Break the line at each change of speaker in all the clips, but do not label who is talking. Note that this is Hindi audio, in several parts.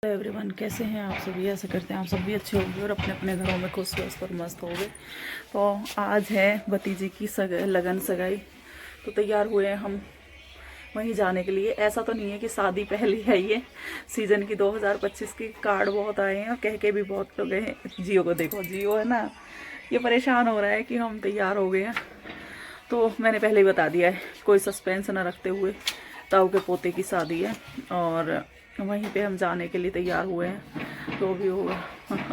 हेलो एवरीवन, कैसे हैं आप सभी। ऐसे करते हैं आप सब भी अच्छे होंगे और अपने अपने घरों में खुश स्वस्थ और मस्त होंगे। तो आज है भतीजी की लगन सगाई। तो तैयार हुए हैं हम वहीं जाने के लिए। ऐसा तो नहीं है कि शादी पहली है ये सीज़न की 2025 की। कार्ड बहुत आए हैं और कह के भी बहुत लोग हैं। जियो को देखो, जियो है ना, ये परेशान हो रहा है कि हम तैयार हो गए हैं। तो मैंने पहले ही बता दिया है, कोई सस्पेंस ना रखते हुए। ताऊ के पोते की शादी है और वहीं पे हम जाने के लिए तैयार हुए हैं। तो भी होगा,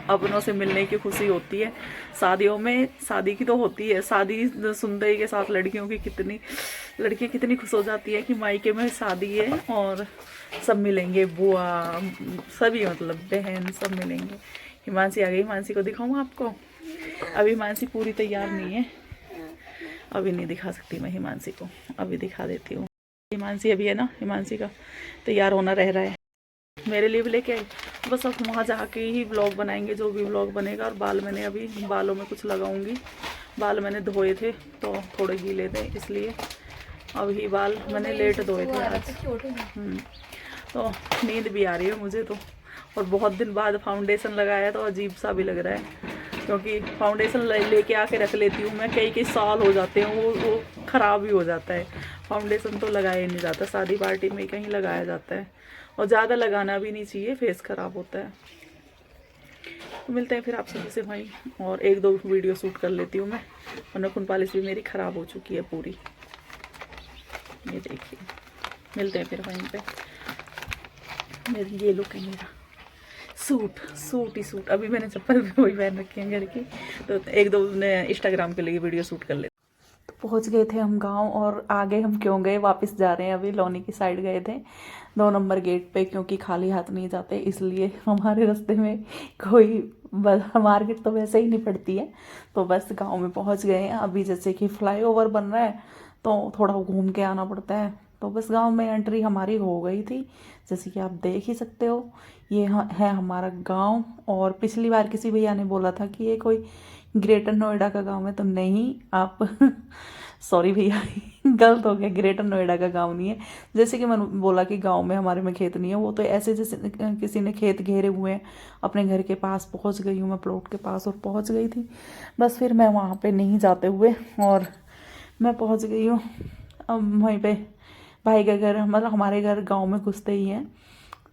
अपनों से मिलने की खुशी होती है शादियों में। शादी की तो होती है, शादी सुंदरी के साथ लड़कियों की लड़कियां कितनी खुश हो जाती है कि मायके में शादी है और सब मिलेंगे, बुआ सभी, मतलब बहन सब मिलेंगे। हिमांशी आ गई, हिमांशी को दिखाऊँ आपको। अभी हिमांशी पूरी तैयार नहीं है, अभी नहीं दिखा सकती मैं हिमांशी को, अभी दिखा देती हूँ। हिमांशी अभी है ना, हिमांशी का तैयार होना रह रहा है। मेरे लिए भी लेके आई, बस अब वहाँ जाके ही व्लॉग बनाएंगे, जो भी व्लॉग बनेगा। और बाल मैंने अभी बालों में कुछ लगाऊंगी। बाल मैंने धोए थे तो थोड़े गीले थे, इसलिए अभी बाल मैंने लेट धोए थे आज। तो नींद भी आ रही है मुझे तो। और बहुत दिन बाद फाउंडेशन लगाया तो अजीब सा भी लग रहा है, क्योंकि फाउंडेशन लेके आके रख लेती हूँ मैं। कई साल हो जाते हैं, वो ख़राब भी हो जाता है। फाउंडेशन तो लगाया ही नहीं जाता, शादी पार्टी में कहीं लगाया जाता है। और ज़्यादा लगाना भी नहीं चाहिए, फेस ख़राब होता है। तो मिलते हैं फिर आप सभी से वहीं, और एक दो वीडियो शूट कर लेती हूँ मैं। और नखुन पॉलिश भी मेरी ख़राब हो चुकी है पूरी, ये देखिए। मिलते हैं फिर वहीं पे। मेरी ये लुक है, मेरा सूट ही सूट। अभी मैंने चप्पल भी वही पहन रखी है घर की। तो एक दो इंस्टाग्राम के लिए वीडियो शूट कर लेते। तो पहुंच गए थे हम गांव, और आगे हम क्यों गए, वापस जा रहे हैं। अभी लोनी की साइड गए थे 2 नंबर गेट पे, क्योंकि खाली हाथ नहीं जाते, इसलिए हमारे रास्ते में कोई मार्केट तो वैसे ही नहीं पड़ती है। तो बस गांव में पहुंच गए हैं। अभी जैसे कि फ्लाईओवर बन रहा है तो थोड़ा घूम के आना पड़ता है। तो बस गांव में एंट्री हमारी हो गई थी, जैसे कि आप देख ही सकते हो। ये है हमारा गांव। और पिछली बार किसी भैया ने बोला था कि ये कोई ग्रेटर नोएडा का गांव है, तो नहीं आप सॉरी भैया, गलत हो गया। ग्रेटर नोएडा का गांव नहीं है। जैसे कि मैंने बोला कि गांव में हमारे में खेत नहीं है, वो तो ऐसे जैसे किसी ने खेत घेरे हुए हैं। अपने घर के पास पहुंच गई हूँ मैं, प्लॉट के पास, और पहुंच गई थी। बस फिर मैं वहाँ पे नहीं जाते हुए, और मैं पहुँच गई हूँ अब वहीं पे भाई का घर, मतलब हमारे घर गाँव में घुसते ही हैं।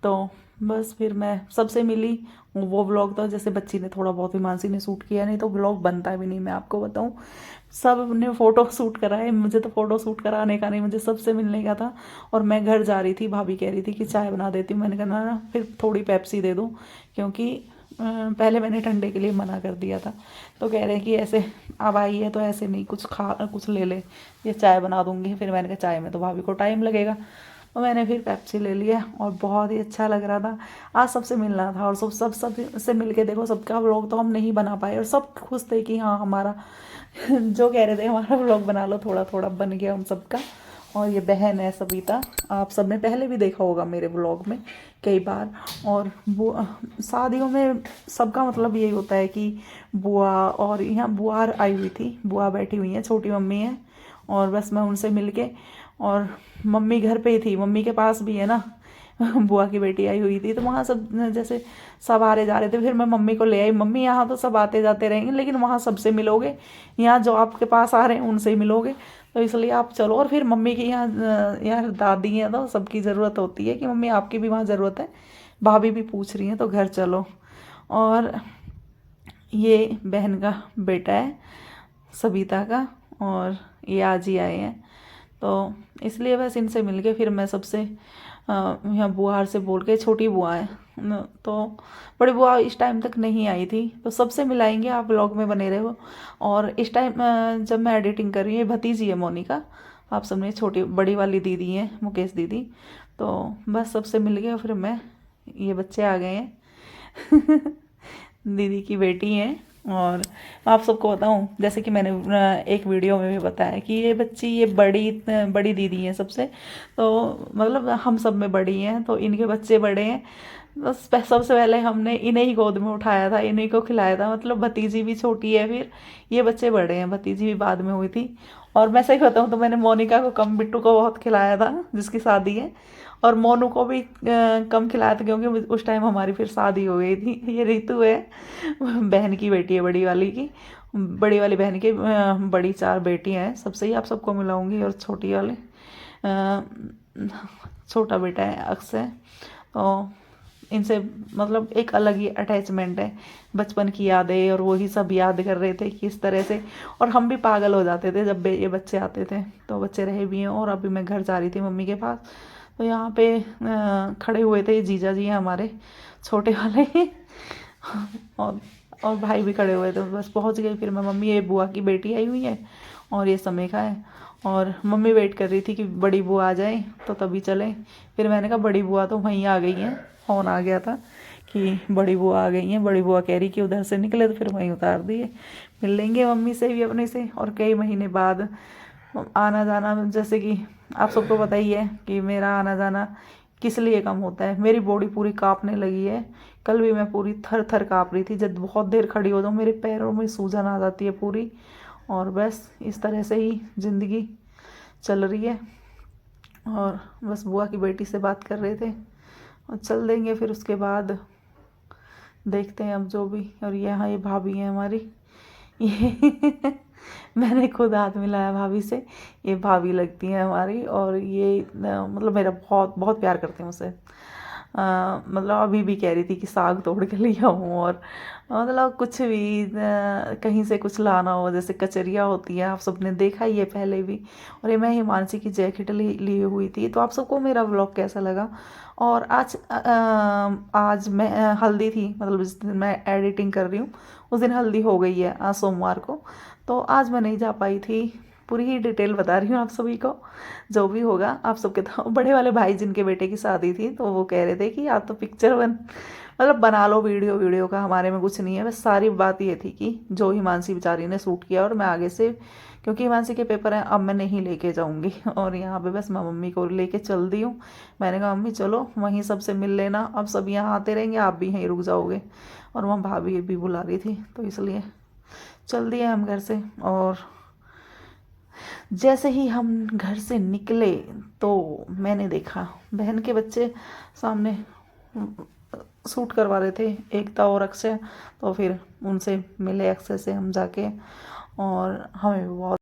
तो बस फिर मैं सबसे मिली। वो व्लॉग तो जैसे बच्ची ने थोड़ा बहुत, हिमांशी ने शूट किया, नहीं तो व्लॉग बनता भी नहीं, मैं आपको बताऊं। सब ने फ़ोटो शूट कराए, मुझे तो फ़ोटो शूट कराने का नहीं, मुझे सबसे मिलने का था। और मैं घर जा रही थी, भाभी कह रही थी कि चाय बना देती हूँ। मैंने कहा ना, फिर थोड़ी पेप्सी दे दूँ, क्योंकि पहले मैंने ठंडे के लिए मना कर दिया था। तो कह रहे हैं कि ऐसे अब आई है तो ऐसे नहीं, कुछ ले ले, ये चाय बना दूँगी। फिर मैंने कहा चाय में तो भाभी को टाइम लगेगा, और मैंने फिर पेप्सी ले लिया। और बहुत ही अच्छा लग रहा था। आज सबसे मिलना था, और सब से मिल के देखो, सबका व्लॉग तो हम नहीं बना पाए, और सब खुश थे कि हाँ हमारा जो कह रहे थे हमारा व्लॉग बना लो, थोड़ा थोड़ा बन गया उन सबका। और ये बहन है सविता, आप सब ने पहले भी देखा होगा मेरे व्लॉग में कई बार। और वो शादियों में सबका मतलब यही होता है कि बुआ, और यहाँ बुआ आई हुई थी, बुआ बैठी हुई है, छोटी मम्मी है। और बस मैं उनसे मिल के, और मम्मी घर पे ही थी, मम्मी के पास भी है ना बुआ की बेटी आई हुई थी। तो वहाँ सब जैसे सब आ रहे जा रहे थे, फिर मैं मम्मी को ले आई। मम्मी यहाँ तो सब आते जाते रहेंगे, लेकिन वहाँ सबसे मिलोगे, यहाँ जो आपके पास आ रहे हैं उनसे ही मिलोगे, तो इसलिए आप चलो। और फिर मम्मी की यहाँ दादी हैं, तो सबकी ज़रूरत होती है कि मम्मी आपकी भी वहाँ ज़रूरत है, भाभी भी पूछ रही हैं, तो घर चलो। और ये बहन का बेटा है सविता का, और ये आज ही आए हैं। तो इसलिए बस इनसे मिल के फिर मैं सबसे यहाँ बुआर से बोल के, छोटी बुआ है तो बड़ी बुआ इस टाइम तक नहीं आई थी, तो सबसे मिलाएंगे, आप ब्लॉग में बने रहो। और इस टाइम जब मैं एडिटिंग कर रही हूँ, भतीजी है मोनिका, आप सबने, छोटी बड़ी वाली दीदी है मुकेश दीदी। तो बस सबसे मिल गया फिर मैं, ये बच्चे आ गए हैं दीदी की बेटी हैं। और आप सबको बताऊं, जैसे कि मैंने एक वीडियो में भी बताया कि ये बच्ची, ये बड़ी दीदी है सबसे, तो मतलब हम सब में बड़ी हैं, तो इनके बच्चे बड़े हैं। बस सबसे पहले हमने इन्हें ही गोद में उठाया था, इन्हीं को खिलाया था, मतलब भतीजी भी छोटी है, फिर ये बच्चे बड़े हैं, भतीजी भी बाद में हुई थी। और मैं सही बताऊँ तो मैंने मोनिका को कम, बिट्टू को बहुत खिलाया था, जिसकी शादी है। और मोनू को भी कम खिलाया था क्योंकि उस टाइम हमारी फिर शादी हो गई थी। ये ऋतु है, बहन की बेटी है, बड़ी वाली की, बड़ी वाली बहन की बड़ी 4 बेटी हैं। सबसे ही आप सबको मिलाऊंगी। और छोटी वाली छोटा बेटा है अक्षय। तो इनसे मतलब एक अलग ही अटैचमेंट है, बचपन की यादें, और वही सब याद कर रहे थे कि इस तरह से। और हम भी पागल हो जाते थे जब ये बच्चे आते थे। तो बच्चे रहे भी हैं। और अभी मैं घर जा रही थी मम्मी के पास, तो यहाँ पे खड़े हुए थे जीजा जी हैं हमारे छोटे वाले और और भाई भी खड़े हुए थे। बस पहुँच गई फिर मैं। मम्मी, ये बुआ की बेटी आई हुई है और ये समेका है। और मम्मी वेट कर रही थी कि बड़ी बुआ आ जाए तो तभी चलें। फिर मैंने कहा बड़ी बुआ तो वहीं आ गई हैं, फ़ोन आ गया था कि बड़ी बुआ आ गई हैं। बड़ी बुआ कह रही कि उधर से निकले, तो फिर वहीं उतार दिए। मिल लेंगे मम्मी से भी अपने से। और कई महीने बाद आना जाना, जैसे कि आप सबको पता ही है कि मेरा आना जाना किस लिए कम होता है। मेरी बॉडी पूरी कांपने लगी है। कल भी मैं पूरी थर थर काँप रही थी। जब बहुत देर खड़ी हो जाऊँ मेरे पैरों में सूजन आ जाती है पूरी। और बस इस तरह से ही ज़िंदगी चल रही है। और बस बुआ की बेटी से बात कर रहे थे और चल देंगे फिर उसके बाद देखते हैं अब जो भी। और यहाँ ये भाभी है हमारी, ये मैंने खुद हाथ मिलाया भाभी से। ये भाभी लगती हैं हमारी। और ये मतलब मेरा बहुत बहुत प्यार करते हैं मुझसे। मतलब अभी भी कह रही थी कि साग तोड़ के ले आऊँ। और मतलब कुछ भी कहीं से कुछ लाना हो, जैसे कचरिया होती है, आप सबने देखा ही है पहले भी। और ये मैं हिमांशी की जैकेट ली हुई थी। तो आप सबको मेरा व्लॉग कैसा लगा। और आज मैं हल्दी थी, मतलब जिस दिन मैं एडिटिंग कर रही हूँ उस दिन हल्दी हो गई है, आज सोमवार को। तो आज मैं नहीं जा पाई थी। पूरी ही डिटेल बता रही हूँ आप सभी को, जो भी होगा आप सबके। तो बड़े वाले भाई जिनके बेटे की शादी थी, तो वो कह रहे थे कि आप तो पिक्चर मतलब बना लो, वीडियो का हमारे में कुछ नहीं है। बस सारी बात ये थी कि जो हिमांशी बेचारी ने शूट किया, और मैं आगे से, क्योंकि हिमांशी के पेपर हैं, अब मैं नहीं लेके जाऊँगी। और यहाँ पे बस मैं मम्मी को लेके चल दी हूँ। मैंने कहा मम्मी चलो वहीं सबसे मिल लेना, अब सब यहाँ आते रहेंगे, आप भी यहीं रुक जाओगे। और वहाँ भाभी भी बुला रही थी, तो इसलिए चल दिए हम घर से। और जैसे ही हम घर से निकले तो मैंने देखा बहन के बच्चे सामने शूट करवा रहे थे, एकता और अक्षय। तो फिर उनसे मिले अक्षय से हम जाके, और हमें बहुत